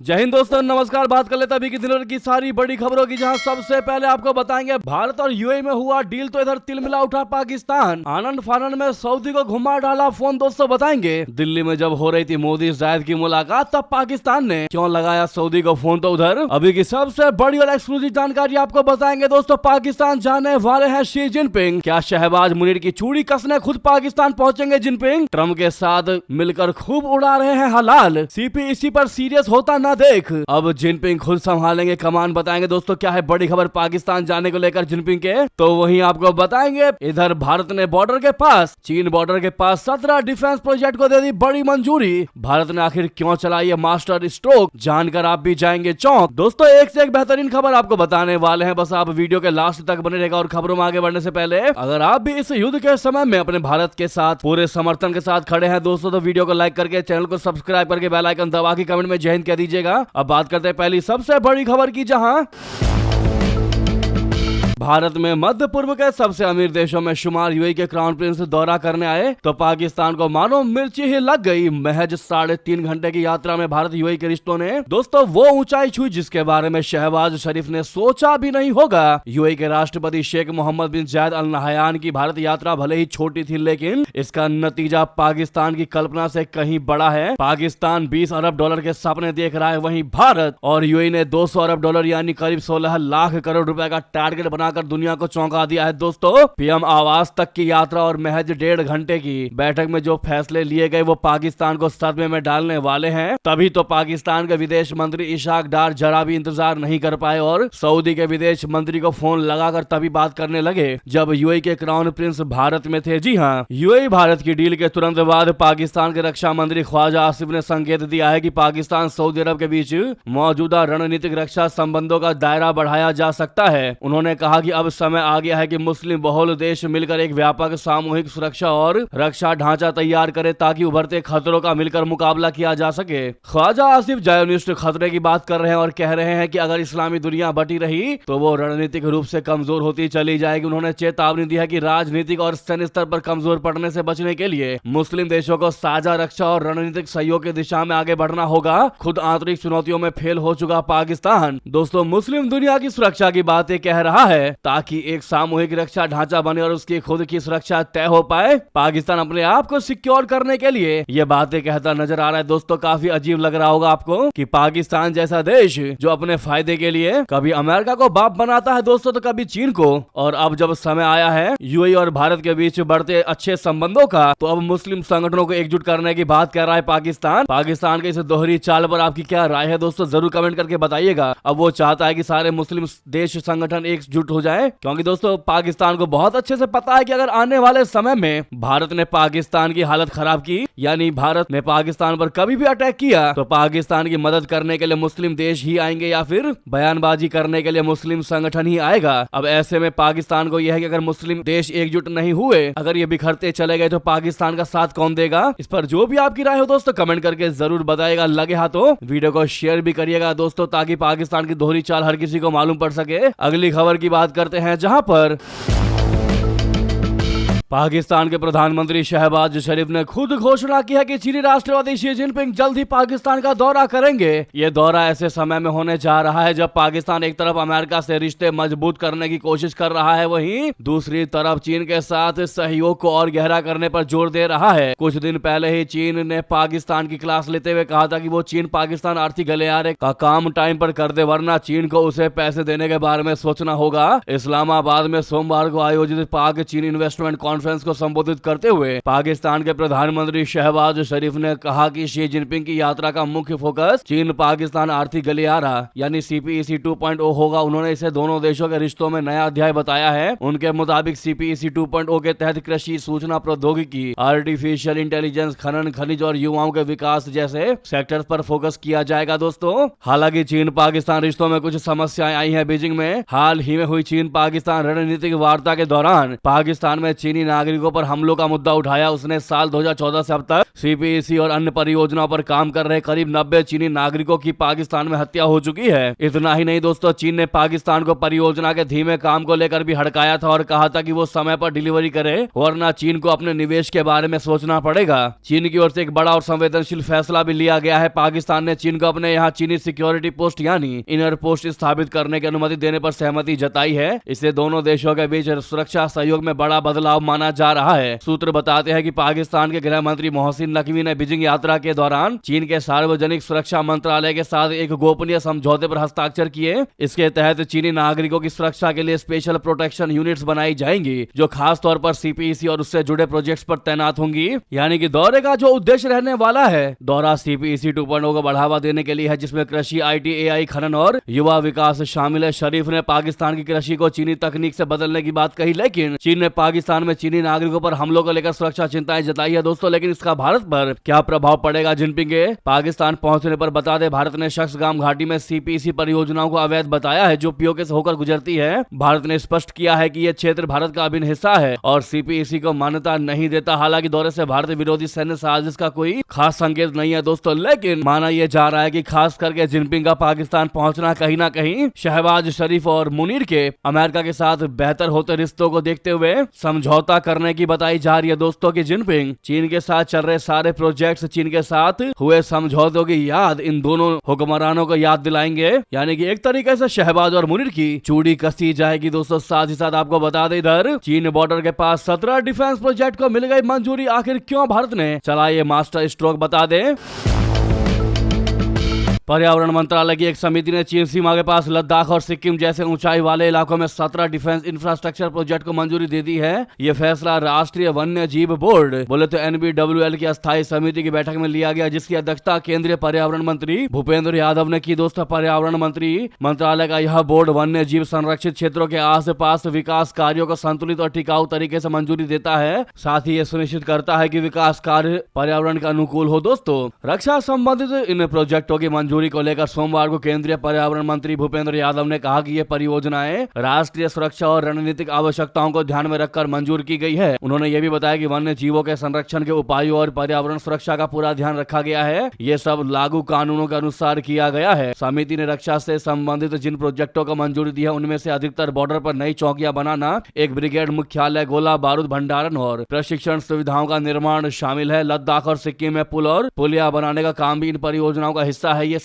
जय हिंद दोस्तों, नमस्कार। बात कर लेते हैं अभी की दिनों की सारी बड़ी खबरों की, जहां सबसे पहले आपको बताएंगे भारत और यूएई में हुआ डील, तो इधर तिलमिला उठा पाकिस्तान। आनंद फानंद में सऊदी को घुमा डाला फोन, दोस्तों बताएंगे। दिल्ली में जब हो रही थी मोदी जायद की मुलाकात, तब पाकिस्तान ने क्यों लगाया सऊदी को फोन, तो उधर अभी की सबसे बड़ी और एक्सक्लूसिव जानकारी आपको बताएंगे। दोस्तों पाकिस्तान जाने वाले हैं शी जिनपिंग। क्या शहबाज मुनीर की चूड़ी कसने खुद पाकिस्तान पहुंचेंगे जिनपिंग? ट्रम्प के साथ मिलकर खूब उड़ा रहे हैं हलाल। सीपीईसी पर सीरियस होता ना देख, अब जिनपिंग खुद संभालेंगे कमान। बताएंगे दोस्तों क्या है बड़ी खबर पाकिस्तान जाने को लेकर जिनपिंग के, तो वहीं आपको बताएंगे। इधर भारत ने बॉर्डर के पास, चीन बॉर्डर के पास 17 डिफेंस प्रोजेक्ट को दे दी बड़ी मंजूरी। भारत ने आखिर क्यों चलाई ये मास्टर स्ट्रोक, जानकर आप भी जाएंगे चौंक। दोस्तों एक से एक बेहतरीन खबर आपको बताने वाले हैं, बस आप वीडियो के लास्ट तक बने रहेगा। और खबरों में आगे बढ़ने से पहले, अगर आप भी इस युद्ध के समय में अपने भारत के साथ पूरे समर्थन के साथ खड़े हैं दोस्तों, तो वीडियो को लाइक करके, चैनल को सब्सक्राइब करके, बेल आइकन दबा के कमेंट में जय हिंद कह दीजिएगा। अब बात करते हैं पहली सबसे बड़ी खबर की, जहां भारत में मध्य पूर्व के सबसे अमीर देशों में शुमार यूएई के क्राउन प्रिंस दौरा करने आए, तो पाकिस्तान को मानो मिर्ची ही लग गई। महज 3.5 घंटे की यात्रा में भारत यूएई के रिश्तों ने दोस्तों वो ऊंचाई छुई जिसके बारे में शहबाज शरीफ ने सोचा भी नहीं होगा। यूएई के राष्ट्रपति शेख मोहम्मद बिन जायद अल नहयान की भारत यात्रा भले ही छोटी थी, लेकिन इसका नतीजा पाकिस्तान की कल्पना से कहीं बड़ा है। पाकिस्तान 20 अरब डॉलर के सपने देख रहा है, वहीं भारत और यूएई ने 200 अरब डॉलर यानी करीब 16 लाख करोड़ रुपए का टारगेट बनाकर दुनिया को चौंका दिया है। दोस्तों पीएम आवास तक की यात्रा और महज 1.5 घंटे की बैठक में जो फैसले लिए गए वो पाकिस्तान को सदमे में डालने वाले हैं। तभी तो पाकिस्तान के विदेश मंत्री इशाक डार जरा भी इंतजार नहीं कर पाए और सऊदी के विदेश मंत्री को फोन लगाकर तभी बात करने लगे जब यूएई के क्राउन प्रिंस भारत में थे। जी हाँ, यूएई भारत की डील के तुरंत बाद पाकिस्तान के रक्षा मंत्री ख्वाजा आसिफ ने संकेत दिया है कि पाकिस्तान सऊदी अरब के बीच मौजूदा रणनीतिक रक्षा संबंधों का दायरा बढ़ाया जा सकता है। उन्होंने कहा कि अब समय आ गया है कि मुस्लिम बहुल देश मिलकर एक व्यापक सामूहिक सुरक्षा और रक्षा ढांचा तैयार करे ताकि उभरते खतरों का मिलकर मुकाबला किया जा सके। ख्वाजा आसिफ जायोनिस्ट खतरे की बात कर रहे हैं और कह रहे हैं कि अगर इस्लामी दुनिया बटी रही तो वो रणनीतिक रूप से कमजोर होती चली जाएगी। उन्होंने चेतावनी दी है कि राजनीतिक और सैन्य स्तर पर कमजोर पड़ने से बचने के लिए मुस्लिम देशों को साझा रक्षा और रणनीतिक सहयोग की दिशा में आगे बढ़ना होगा। खुद आंतरिक चुनौतियों में फेल हो चुका पाकिस्तान दोस्तों मुस्लिम दुनिया की सुरक्षा की बातें कह रहा है ताकि एक सामूहिक रक्षा ढांचा बने और उसकी खुद की सुरक्षा तय हो पाए। पाकिस्तान अपने आप को सिक्योर करने के लिए ये बातें कहता नजर आ रहा है। दोस्तों काफी अजीब लग रहा होगा आपको कि पाकिस्तान जैसा देश जो अपने फायदे के लिए कभी अमेरिका को बाप बनाता है दोस्तों, तो कभी चीन को, और अब जब समय आया है यूएई और भारत के बीच बढ़ते अच्छे संबंधों का, तो अब मुस्लिम संगठनों को एकजुट करने की बात कर रहा है पाकिस्तान के इस दोहरी चाल पर आपकी क्या राय है दोस्तों, जरूर कमेंट करके बताइएगा। अब वो चाहता है कि सारे मुस्लिम देश संगठन एकजुट हो जाए, क्योंकि दोस्तों पाकिस्तान को बहुत अच्छे से पता है कि अगर आने वाले समय में भारत ने पाकिस्तान की हालत खराब की, यानी भारत ने पाकिस्तान पर कभी भी अटैक किया, तो पाकिस्तान की मदद करने के लिए मुस्लिम देश ही आएंगे या फिर बयानबाजी करने के लिए मुस्लिम संगठन ही आएगा। अब ऐसे में पाकिस्तान को यह है कि अगर मुस्लिम देश एकजुट नहीं हुए, अगर ये बिखरते चले गए, तो पाकिस्तान का साथ कौन देगा? इस पर जो भी आपकी राय हो दोस्तों कमेंट करके जरूर बताइएगा। लगे हाथों वीडियो को शेयर भी करिएगा दोस्तों, ताकि पाकिस्तान की दोहरी चाल हर किसी को मालूम पड़ सके। अगली खबर की बात करते हैं, जहां पर पाकिस्तान के प्रधानमंत्री शहबाज शरीफ ने खुद घोषणा की है कि चीनी राष्ट्रपति शी जिनपिंग जल्द ही पाकिस्तान का दौरा करेंगे। ये दौरा ऐसे समय में होने जा रहा है जब पाकिस्तान एक तरफ अमेरिका से रिश्ते मजबूत करने की कोशिश कर रहा है, वहीं दूसरी तरफ चीन के साथ सहयोग को और गहरा करने पर जोर दे रहा है। कुछ दिन पहले ही चीन ने पाकिस्तान की क्लास लेते हुए कहा था कि वो चीन पाकिस्तान आर्थिक गलियारे का काम टाइम पर कर दे, वरना चीन को उसे पैसे देने के बारे में सोचना होगा। इस्लामाबाद में सोमवार को आयोजित पाक चीन इन्वेस्टमेंट कॉन्फ्रेंस को संबोधित करते हुए पाकिस्तान के प्रधानमंत्री शहबाज शरीफ ने कहा कि शी जिनपिंग की यात्रा का मुख्य फोकस चीन पाकिस्तान आर्थिक गलियारा यानी सीपीईसी 2.0 होगा। उन्होंने इसे दोनों देशों के रिश्तों में नया अध्याय बताया है। उनके मुताबिक सीपीईसी 2.0 के तहत कृषि, सूचना प्रौद्योगिकी, आर्टिफिशियल इंटेलिजेंस, खनन, खनिज और युवाओं के विकास जैसे सेक्टर्स पर फोकस किया जाएगा दोस्तों। हालांकि चीन पाकिस्तान रिश्तों में कुछ समस्याएं आई हैं। बीजिंग में हाल ही में हुई चीन पाकिस्तान रणनीतिक वार्ता के दौरान पाकिस्तान में चीनी नागरिकों पर हमलों का मुद्दा उठाया। उसने साल 2014 से अब तक सीपीईसी और अन्य परियोजनाओं पर काम कर रहे करीब 90 चीनी नागरिकों की पाकिस्तान में हत्या हो चुकी है। इतना ही नहीं दोस्तों, चीन ने पाकिस्तान को परियोजना के धीमे काम को लेकर भी हड़काया था और कहा था कि वो समय पर डिलीवरी करे, वरना चीन को अपने निवेश के बारे में सोचना पड़ेगा। चीन की ओर से एक बड़ा और संवेदनशील फैसला भी लिया गया है। पाकिस्तान ने चीन को अपने यहाँ चीनी सिक्योरिटी पोस्ट यानी इनर पोस्ट स्थापित करने की अनुमति देने पर सहमति जताई है। इससे दोनों देशों के बीच सुरक्षा सहयोग में बड़ा बदलाव माना जा रहा है। सूत्र बताते हैं कि पाकिस्तान के गृह मंत्री मोहसिन नकवी ने बीजिंग यात्रा के दौरान चीन के सार्वजनिक सुरक्षा मंत्रालय के साथ एक गोपनीय समझौते पर हस्ताक्षर किए। इसके तहत चीनी नागरिकों की सुरक्षा के लिए स्पेशल प्रोटेक्शन यूनिट्स बनाई जाएंगी, जो खास तौर पर सीपीईसी और उससे जुड़े प्रोजेक्ट्स पर तैनात होंगी। यानी कि दौरे का जो उद्देश्य रहने वाला है, दौरा सीपीईसी 2.0 को बढ़ावा देने के लिए है, जिसमें कृषि, आईटी, एआई, खनन और युवा विकास शामिल है। शरीफ ने पाकिस्तान की कृषि को चीनी तकनीक से बदलने की बात कही, लेकिन चीन ने पाकिस्तान में चीनी नागरिकों पर हमलों को लेकर सुरक्षा चिंताएं जताई है दोस्तों। लेकिन इसका भारत पर क्या प्रभाव पड़ेगा? जिनपिंग के पाकिस्तान पहुंचने पर बता दे, भारत ने शख्सगाम घाटी में सीपीईसी परियोजनाओं को अवैध बताया है, जो पीओके से होकर गुजरती है। भारत ने स्पष्ट किया है कि यह क्षेत्र भारत का अभिन्न हिस्सा है और सीपीईसी को मान्यता नहीं देता। हालांकि दौरे से भारत विरोधी सैन्य साजिश का कोई खास संकेत नहीं है दोस्तों, लेकिन माना यह जा रहा है कि खास करके जिनपिंग का पाकिस्तान पहुंचना कहीं ना कहीं शहबाज शरीफ और मुनीर के अमेरिका के साथ बेहतर होते रिश्तों को देखते हुए समझौता करने की बताई जा रही है दोस्तों। की जिनपिंग चीन के साथ चल रहे सारे प्रोजेक्ट्स, चीन के साथ हुए समझौतों की याद इन दोनों हुक्मरानों को याद दिलाएंगे। यानी कि एक तरीके से शहबाज और मुनीर की चूड़ी कसी जाएगी दोस्तों। साथ ही साथ आपको बता दें, इधर चीन बॉर्डर के पास 17 डिफेंस प्रोजेक्ट को मिल गई मंजूरी। आखिर क्यों भारत ने चला ये मास्टर स्ट्रोक, बता दें। पर्यावरण मंत्रालय की एक समिति ने चीन सीमा के पास लद्दाख और सिक्किम जैसे ऊंचाई वाले इलाकों में 17 डिफेंस इंफ्रास्ट्रक्चर प्रोजेक्ट को मंजूरी दे दी है। ये फैसला राष्ट्रीय वन्य जीव बोर्ड बोले तो NBWL की अस्थायी समिति की बैठक में लिया गया, जिसकी अध्यक्षता केंद्रीय पर्यावरण मंत्री भूपेंद्र यादव ने की। दोस्तों, पर्यावरण मंत्री मंत्रालय का यह बोर्ड वन्य जीव संरक्षित क्षेत्रों के आस पास विकास कार्यों को संतुलित और टिकाऊ तरीके से मंजूरी देता है। साथ ही ये सुनिश्चित करता है कि विकास कार्य पर्यावरण के अनुकूल हो। दोस्तों, रक्षा संबंधित इन प्रोजेक्टों की मंजूरी को लेकर सोमवार को केंद्रीय पर्यावरण मंत्री भूपेंद्र यादव ने कहा कि ये परियोजनाएं राष्ट्रीय सुरक्षा और रणनीतिक आवश्यकताओं को ध्यान में रखकर मंजूर की गई है। उन्होंने ये भी बताया कि वन्य जीवों के संरक्षण के उपायों और पर्यावरण सुरक्षा का पूरा ध्यान रखा गया है। ये सब लागू कानूनों के अनुसार किया गया है। समिति ने रक्षा से संबंधित जिन प्रोजेक्टों को मंजूरी दी है, उनमें से अधिकतर बॉर्डर पर नई चौकियां बनाना, एक ब्रिगेड मुख्यालय, गोला बारूद भंडारण और प्रशिक्षण सुविधाओं का निर्माण शामिल है। लद्दाख और सिक्किम में पुल और पुलिया बनाने का काम भी इन परियोजनाओं का हिस्सा है। ये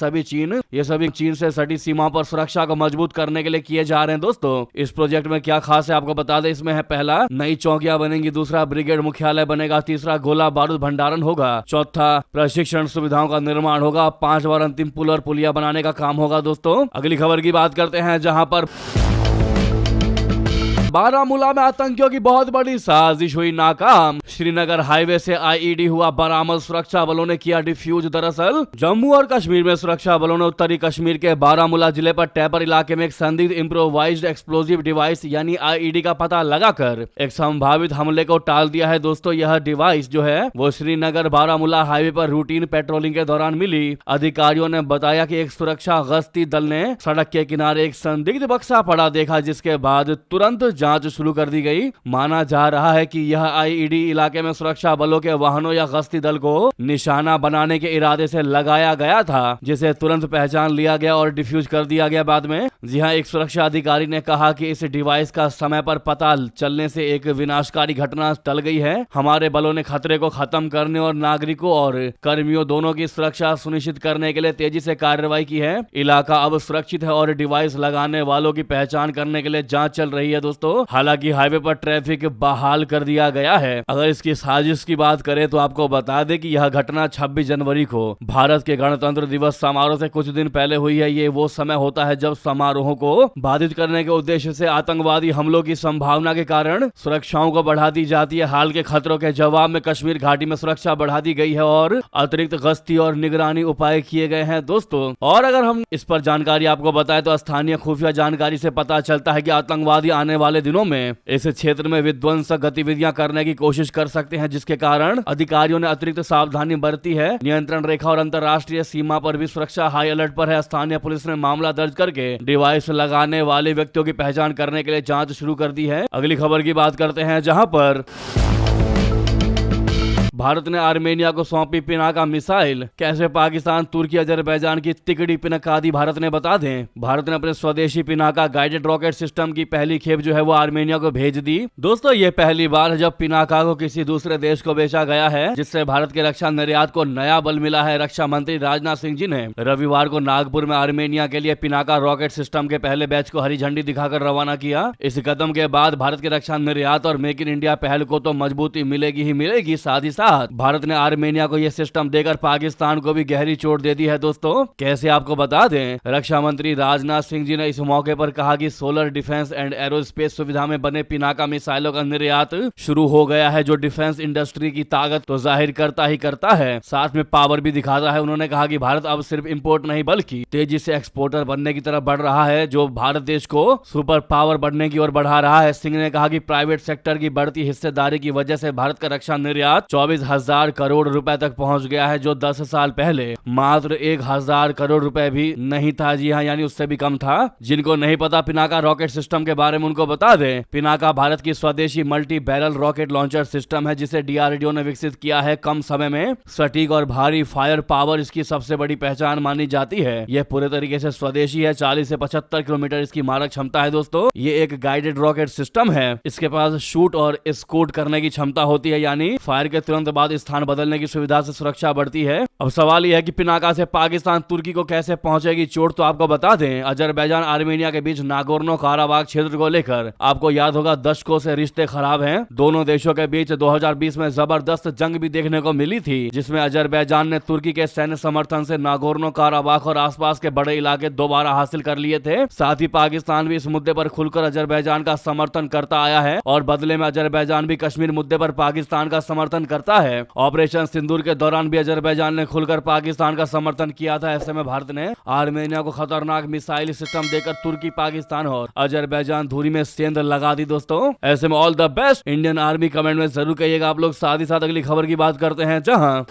सभी चीन से सटी सीमा पर सुरक्षा को मजबूत करने के लिए किए जा रहे हैं। दोस्तों, इस प्रोजेक्ट में क्या खास है आपको बता दें। इसमें है, पहला, नई चौकियां बनेंगी, दूसरा, ब्रिगेड मुख्यालय बनेगा, तीसरा, गोला बारूद भंडारण होगा, चौथा, प्रशिक्षण सुविधाओं का निर्माण होगा, 5 और अंतिम पुल और पुलिया बनाने का काम होगा। दोस्तों, अगली खबर की बात करते हैं, जहां पर बारामूला में आतंकियों की बहुत बड़ी साजिश हुई नाकाम। श्रीनगर हाईवे से आईईडी हुआ बरामद, सुरक्षा बलों ने किया डिफ्यूज। दरअसल जम्मू और कश्मीर में सुरक्षा बलों ने उत्तरी कश्मीर के बारामूला जिले पर टैपर इलाके में एक संदिग्ध इम्प्रोवाइज्ड एक्सप्लोजिव डिवाइस यानी आईईडी का पता लगाकर एक संभावित हमले को टाल दिया है। दोस्तों, यह डिवाइस जो है वो श्रीनगर बारामूला हाईवे पर रूटीन पेट्रोलिंग के दौरान मिली। अधिकारियों ने बताया कि एक सुरक्षा गश्ती दल ने सड़क के किनारे एक संदिग्ध बक्सा पड़ा देखा, जिसके बाद तुरंत जांच शुरू कर दी गई। माना जा रहा है कि यह आईईडी इलाके में सुरक्षा बलों के वाहनों या गश्ती दल को निशाना बनाने के इरादे से लगाया गया था, जिसे तुरंत पहचान लिया गया और डिफ्यूज कर दिया गया बाद में। जी हां, एक सुरक्षा अधिकारी ने कहा कि इस डिवाइस का समय पर पता चलने से एक विनाशकारी घटना टल गई है। हमारे बलों ने खतरे को खत्म करने और नागरिकों और कर्मियों दोनों की सुरक्षा सुनिश्चित करने के लिए तेजी से कार्रवाई की है। इलाका अब सुरक्षित है और डिवाइस लगाने वालों की पहचान करने के लिए जांच चल रही है। दोस्तों, हालांकि हाईवे पर ट्रैफिक बहाल कर दिया गया है। अगर इसकी साजिश की बात करें तो आपको बता दें कि यह घटना 26 जनवरी को भारत के गणतंत्र दिवस समारोह से कुछ दिन पहले हुई है। ये वो समय होता है जब समारोहों को बाधित करने के उद्देश्य से आतंकवादी हमलों की संभावना के कारण सुरक्षाओं को बढ़ा दी जाती है। हाल के खतरों के जवाब में कश्मीर घाटी में सुरक्षा बढ़ा दी गई है और अतिरिक्त गश्ती और निगरानी उपाय किए गए हैं। दोस्तों, और अगर हम इस पर जानकारी आपको बताएं तो स्थानीय खुफिया जानकारी से पता चलता है कि आतंकवादी आने वाले वाले दिनों में इस क्षेत्र में विध्वंसक गतिविधियां करने की कोशिश कर सकते हैं, जिसके कारण अधिकारियों ने अतिरिक्त सावधानी बरती है। नियंत्रण रेखा और अंतर्राष्ट्रीय सीमा पर भी सुरक्षा हाई अलर्ट पर है। स्थानीय पुलिस ने मामला दर्ज करके डिवाइस लगाने वाले व्यक्तियों की पहचान करने के लिए जांच शुरू कर दी है। अगली खबर की बात करते हैं, जहां पर भारत ने आर्मेनिया को सौंपी पिनाका मिसाइल। कैसे पाकिस्तान, तुर्की, अजरबैजान की तिकड़ी पिनाका दी भारत ने, बता दें। भारत ने अपने स्वदेशी पिनाका गाइडेड रॉकेट सिस्टम की पहली खेप जो है वो आर्मेनिया को भेज दी। दोस्तों, ये पहली बार है जब पिनाका को किसी दूसरे देश को बेचा गया है, जिससे भारत के रक्षा निर्यात को नया बल मिला है। रक्षा मंत्री राजनाथ सिंह जी ने रविवार को नागपुर में आर्मेनिया के लिए पिनाका रॉकेट सिस्टम के पहले बैच को हरी झंडी दिखाकर रवाना किया। इस कदम के बाद भारत के रक्षा निर्यात और मेक इन इंडिया पहल को तो मजबूती मिलेगी ही मिलेगी, साथ ही साथ भारत ने आर्मेनिया को यह सिस्टम देकर पाकिस्तान को भी गहरी चोट दे दी है। दोस्तों, कैसे आपको बता दें, रक्षा मंत्री राजनाथ सिंह जी ने इस मौके पर कहा कि सोलर डिफेंस एंड एरोस्पेस सुविधा में बने पिनाका मिसाइलों का निर्यात शुरू हो गया है, जो डिफेंस इंडस्ट्री की ताकत तो जाहिर करता ही करता है, साथ में पावर भी दिखाता है। उन्होंने कहा कि भारत अब सिर्फ इंपोर्ट नहीं बल्कि तेजी से एक्सपोर्टर बनने की तरफ बढ़ रहा है, जो भारत देश को सुपर पावर बनने की ओर बढ़ा रहा है। सिंह ने कहा कि प्राइवेट सेक्टर की बढ़ती हिस्सेदारी की वजह से भारत का रक्षा निर्यात 24,000 करोड़ रुपए तक पहुंच गया है, जो 10 साल पहले मात्र 1,000 करोड़ रुपए भी नहीं था। जी हाँ, यानी उससे भी कम था। जिनको नहीं पता पिनाका रॉकेट सिस्टम के बारे में, उनको बता दें, पिनाका भारत की स्वदेशी multi barrel rocket launcher system है, जिसे डीआरडीओ ने विकसित किया है। कम समय में सटीक और भारी फायर पावर इसकी सबसे बड़ी पहचान मानी जाती है। यह पूरे तरीके से स्वदेशी है। 40 से 75 किलोमीटर इसकी मारक क्षमता है। दोस्तों, ये एक गाइडेड रॉकेट सिस्टम है। इसके पास शूट और स्कूट करने की क्षमता होती है, यानी फायर के तुरंत बाद स्थान बदलने की सुविधा से सुरक्षा बढ़ती है। अब सवाल यह है कि पिनाका से पाकिस्तान, तुर्की को कैसे पहुंचेगी चोट, तो आपको बता दें, अजरबैजान आर्मेनिया के बीच नागोर्नो काराबाग क्षेत्र को लेकर आपको याद होगा दशकों से रिश्ते खराब हैं। दोनों देशों के बीच 2020 में जबरदस्त जंग भी देखने को मिली थी, जिसमें अजरबैजान ने तुर्की के सैन्य समर्थन से नागोर्नो काराबाग और आसपास के बड़े इलाके दोबारा हासिल कर लिए थे। साथ ही पाकिस्तान भी इस मुद्दे पर खुलकर अजरबैजान का समर्थन करता आया है और बदले में अजरबैजान भी कश्मीर मुद्दे पर पाकिस्तान का समर्थन करता है। ऑपरेशन सिंदूर के दौरान भी अजरबैजान ने खुलकर पाकिस्तान का समर्थन किया था। ऐसे में भारत ने आर्मेनिया को खतरनाक मिसाइल सिस्टम देकर तुर्की, पाकिस्तान और अजरबैजान दूरी में सेंध लगा दी। दोस्तों, ऐसे में all the best Indian army, comment में जरूर कहिएगा आप लोग। साथ ही साथ अगली खबर की बात करते हैं, जहां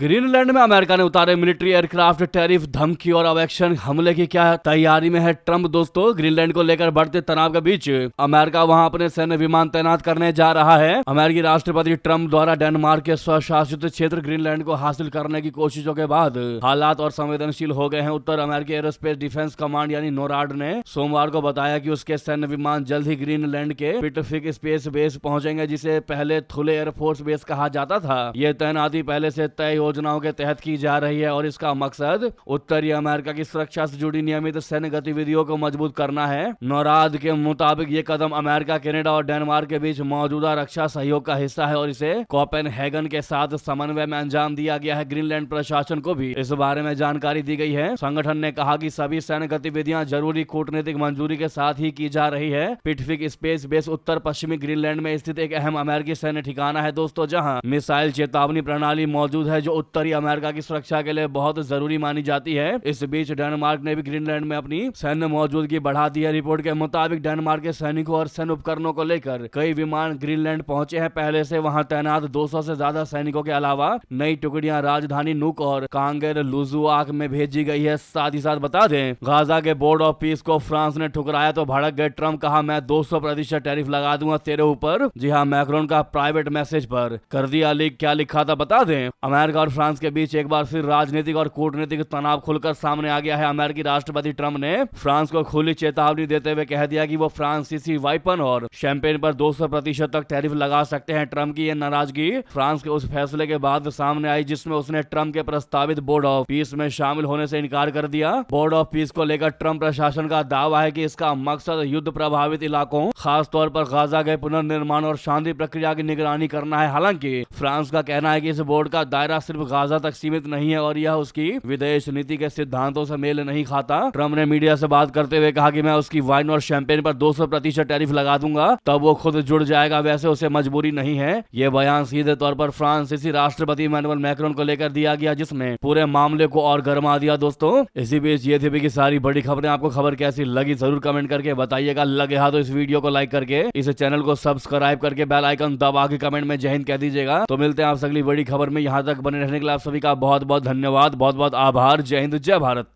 ग्रीनलैंड में अमेरिका ने उतारे मिलिट्री एयरक्राफ्ट। टैरिफ, धमकी और अब एक्शन हमले की क्या तैयारी में है ट्रंप। दोस्तों, ग्रीनलैंड को लेकर बढ़ते तनाव के बीच अमेरिका वहां अपने सैन्य विमान तैनात करने जा रहा है। अमेरिकी राष्ट्रपति ट्रंप द्वारा डेनमार्क के स्वशासित क्षेत्र ग्रीनलैंड को हासिल करने की कोशिशों के बाद हालात और संवेदनशील हो गए हैं। उत्तर अमेरिकी एरोस्पेस डिफेंस कमांड यानी नोराड ने सोमवार को बताया कि उसके सैन्य विमान जल्द ही ग्रीनलैंड के पिटफिक स्पेस बेस पहुंचेंगे, जिसे पहले थुले एयरफोर्स बेस कहा जाता था। यह तैनाती पहले से तय योजनाओं के तहत की जा रही है और इसका मकसद उत्तरी अमेरिका की सुरक्षा से जुड़ी नियमित सैन्य गतिविधियों को मजबूत करना है। नौराद के मुताबिक ये कदम अमेरिका, कनाडा और डेनमार्क के बीच मौजूदा रक्षा सहयोग का हिस्सा है और इसे कोपेनहेगन के साथ समन्वय में अंजाम दिया गया है। ग्रीनलैंड प्रशासन को भी इस बारे में जानकारी दी गई है। संगठन ने कहा कि सभी सैन्य गतिविधियां जरूरी कूटनीतिक मंजूरी के साथ ही की जा रही है। पिटफिक स्पेस बेस उत्तर पश्चिमी ग्रीनलैंड में स्थित एक अहम अमेरिकी सैन्य ठिकाना है। दोस्तों, जहां मिसाइल चेतावनी प्रणाली मौजूद है, जो उत्तरी अमेरिका की सुरक्षा के लिए बहुत जरूरी मानी जाती है। इस बीच डेनमार्क ने भी ग्रीनलैंड में अपनी सैन्य मौजूदगी बढ़ा दी है। रिपोर्ट के मुताबिक डेनमार्क के सैनिकों और सैन्य उपकरणों को लेकर कई विमान ग्रीनलैंड पहुंचे हैं। पहले से वहां तैनात 200 से ज्यादा सैनिकों के अलावा नई टुकड़ियां राजधानी नुक और कांगेर लुजुआक में भेजी गई है। साथ ही साथ बता दें, गाजा के बोर्ड ऑफ पीस को फ्रांस ने ठुकराया तो भड़क गए ट्रंप। कहा, मैं 200% टैरिफ लगा दूंगा तेरे ऊपर। जी हाँ, मैक्रोन का प्राइवेट मैसेज पर कर दिया लीक। क्या लिखा था बता दें, अमेरिका और फ्रांस के बीच एक बार फिर राजनीतिक और कूटनीतिक तनाव खुलकर सामने आ गया है। अमेरिकी राष्ट्रपति ट्रंप ने फ्रांस को खुली चेतावनी देते हुए कह दिया कि वो फ्रांसीसी वाइपन और शैंपेन पर 200% तक टैरिफ लगा सकते हैं। ट्रंप की यह नाराजगी फ्रांस के उस फैसले के बाद सामने आई जिसमें उसने ट्रंप के प्रस्तावित बोर्ड ऑफ पीस में शामिल होने से इनकार कर दिया। बोर्ड ऑफ पीस को लेकर ट्रंप प्रशासन का दावा है कि इसका मकसद युद्ध प्रभावित इलाकों, खासतौर पर गाजा के पुनर्निर्माण और शांति प्रक्रिया की निगरानी करना है। हालांकि फ्रांस का कहना है कि इस बोर्ड का दायरा सिर्फ सिर्फ गाजा तक सीमित नहीं है और यह उसकी विदेश नीति के सिद्धांतों से मेल नहीं खाता। ट्रम्प ने मीडिया से बात करते हुए कहा कि मैं उसकी वाइन और शैंपेन पर 200% टैरिफ लगा दूंगा, तब वो खुद जुड़ जाएगा, वैसे उसे मजबूरी नहीं है। ये बयान सीधे तौर पर फ्रांसीसी राष्ट्रपति इमैनुअल मैक्रोन को लेकर दिया गया, जिसने पूरे मामले को और गर्मा दिया। दोस्तों, इसी बीच ये थी कि सारी बड़ी खबरें। आपको खबर कैसी लगी जरूर कमेंट करके बताइएगा। लगे हाथ तो इस वीडियो को लाइक करके, इस चैनल को सब्सक्राइब करके, बेल आइकन दबा के कमेंट में जय हिंद कह दीजिएगा। तो मिलते हैं आप अगली बड़ी खबर में। यहाँ तक बने रहने के लिए आप सभी का बहुत बहुत धन्यवाद, बहुत बहुत आभार। जय हिंद, जय भारत।